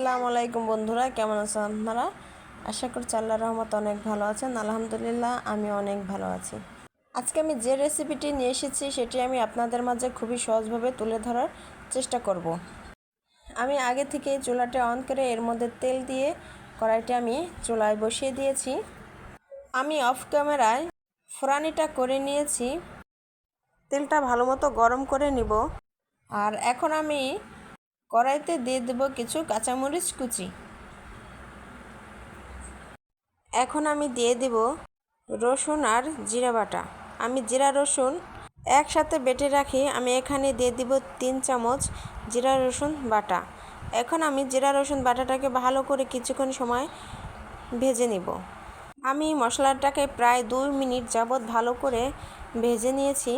আসসালামু আলাইকুম বন্ধুরা, কেমন আছেন আপনারা? আশা করছি আল্লাহর রহমতে অনেক ভালো আছেন। আলহামদুলিল্লাহ, আমি অনেক ভালো আছি। আজকে আমি যে রেসিপিটি নিয়ে এসেছি সেটি আমি আপনাদের মাঝে খুবই সহজভাবে তুলে ধরার চেষ্টা করব। আমি আগে থেকে চুলাটা অন করে এর মধ্যে তেল দিয়ে কড়াইটা আমি চুলায় বসিয়ে দিয়েছি। আমি অফ ক্যামেরায় ফোড়ানিটা করে নিয়েছি। তেলটা ভালো মতো গরম করে নিব। আর এখন আমি কড়াইতে দিয়ে দেব কিছু কাঁচামরিচ কুচি। এখন আমি দিয়ে দেব রসুন আর জিরা বাটা। আমি জিরা রসুন একসাথে বেটে রাখি। আমি এখানে দিয়ে দিব 3 চামচ জিরা রসুন বাটা। এখন আমি জিরা রসুন বাটাটাকে ভালো করে কিছুক্ষণ সময় ভেজে নিব। আমি মশলাটাকে প্রায় 2 মিনিট যাবত ভালো করে ভেজে নিয়েছি।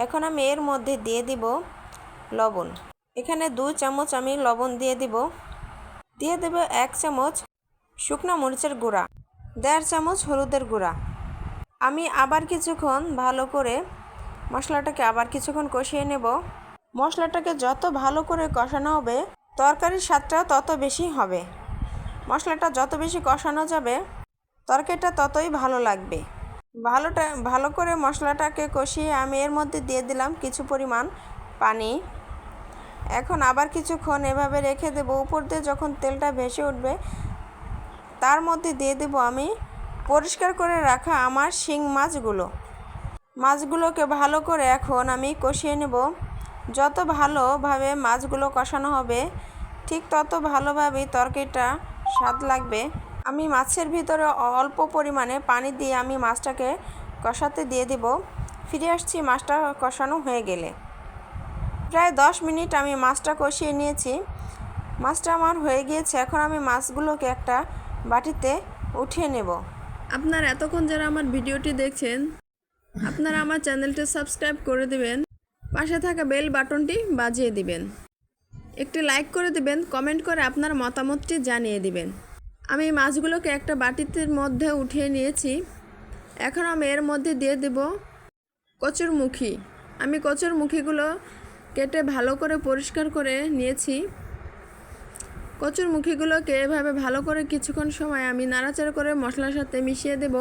এখন আমি এর মধ্যে দিয়ে দিব লবণ। এখানে 2 চামচ আমি লবণ দিয়ে দেব 1 চামচ শুকনো মরিচের গুঁড়া, 1.5 চামচ হলুদের গুঁড়া। আমি আবার কিছুক্ষণ ভালো করে মশলাটাকে কষিয়ে নেব। মশলাটাকে যত ভালো করে কষানো হবে তরকারির স্বাদটাও তত বেশি হবে। মশলাটা যত বেশি কষানো যাবে তরকারিটা ততই ভালো লাগবে। ভালো করে মশলাটাকে কষিয়ে আমি এর মধ্যে দিয়ে দিলাম কিছু পরিমাণ পানি। এখন আবার কিছুক্ষণ এভাবে রেখে দেব। উপর দিয়ে যখন তেলটা ভেসে উঠবে তার মধ্যে দিয়ে দেব আমি পরিষ্কার করে রাখা আমার শিং মাছগুলোকে ভালো করে এখন আমি কষিয়ে নেব। যত ভালোভাবে মাছগুলো কষানো হবে ঠিক তত ভালোভাবেই তরকারিটা স্বাদ লাগবে। আমি মাছের ভিতরে অল্প পরিমাণে পানি দিয়ে আমি মাছটাকে কষাতে দিয়ে দেব। ফিরে আসছি মাছটা কষানো হয়ে গেলে। প্রায় 10 মিনিট আমি মাছটা কষিয়ে নিয়েছি। মাছটা আমার হয়ে গিয়েছে। এখন আমি মাছগুলোকে একটা বাটিতে উঠিয়ে নেব। আপনারা এতক্ষণ যারা আমার ভিডিওটি দেখছেন, আপনারা আমার চ্যানেলটি সাবস্ক্রাইব করে দিবেন, পাশে থাকা বেল বাটনটি বাজিয়ে দিবেন, একটি লাইক করে দিবেন, কমেন্ট করে আপনার মতামতটি জানিয়ে দিবেন। আমি মাছগুলোকে একটা বাটির মধ্যে উঠিয়ে নিয়েছি। এখন আমি এর মধ্যে দিয়ে দেব কচুরমুখী। আমি কচুরমুখীগুলো কেটে ভালো করে পরিষ্কার করে নিয়েছি। কচুরমুখীগুলোকে এভাবে ভালো করে কিছুক্ষণ সময় আমি নাড়াচাড়া করে মশলার সাথে মিশিয়ে দেব।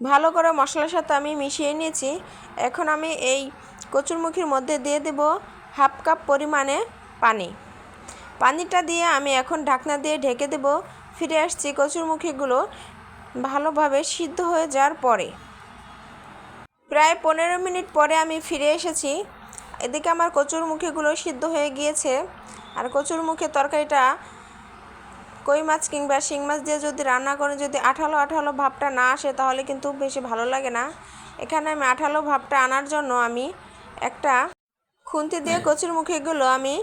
ভালো করে মশলার সাথে আমি মিশিয়ে নিয়েছি। এখন আমি এই কচুরমুখীর মধ্যে দিয়ে দেব 1/2 কাপ পরিমাণে পানি। পানিটা দিয়ে আমি এখন ঢাকনা দিয়ে ঢেকে দেব। ফিরে আসছি কচুরমুখীগুলো ভালোভাবে সিদ্ধ হয়ে যাওয়ার পরে। প্রায় 15 মিনিট পরে আমি ফিরে এসেছি। এদিকে আমার কচুরমুখীগুলো সিদ্ধ হয়ে গিয়েছে। আর কচুরমুখী তরকারিটা কই মাছ কিংবা শিং মাছ দিয়ে যদি রান্না করে যদি আঠালো আঠালো ভাবটা না আসে তাহলে কিন্তু বেশি ভালো লাগে না। এখানে আমি আঠালো ভাবটা আনার জন্য আমি একটা খুন্তি দিয়ে কচুরমুখীগুলো আমি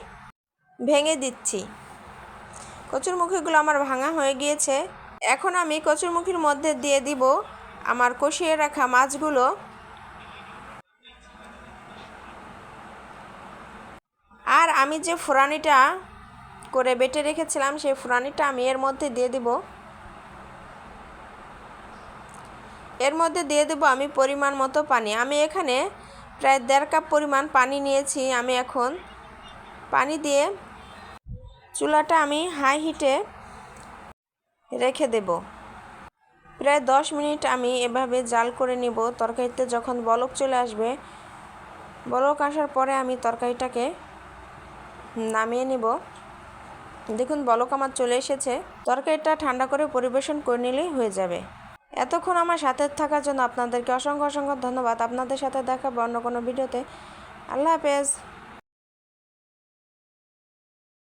ভেঙে দিচ্ছি। কচুরমুখীগুলো আমার ভাঙা হয়ে গিয়েছে। এখন আমি কচুরমুখীর মধ্যে দিয়ে দিব আমার কষিয়ে রাখা মাছগুলো। আর আমি যে ফোড়ানিটা করে বেটে রেখেছিলাম সেই ফোড়ানিটা আমি এর মধ্যে দিয়ে দেব। এর মধ্যে দিয়ে দেব আমি পরিমাণ মতো পানি। আমি এখানে প্রায় 1.5 কাপ পরিমাণ পানি নিয়েছি। আমি এখন পানি দিয়ে চুলাটা আমি হাই হিটে রেখে দেব। প্রায় 10 মিনিট আমি এভাবে জাল করে নিব। তরকারিতে যখন বলক চলে আসবে, বলক আসার পরে আমি তরকারিটাকে নামিয়ে নিব। দেখুন বলক আমার চলে এসেছে। তরকারিটা ঠান্ডা করে পরিবেশন করে নিলেই হয়ে যাবে। এতক্ষণ আমার সাথে থাকার জন্য আপনাদেরকে অসংখ্য ধন্যবাদ। আপনাদের সাথে দেখা অন্য কোনো ভিডিওতে। আল্লাহ হাফেজ।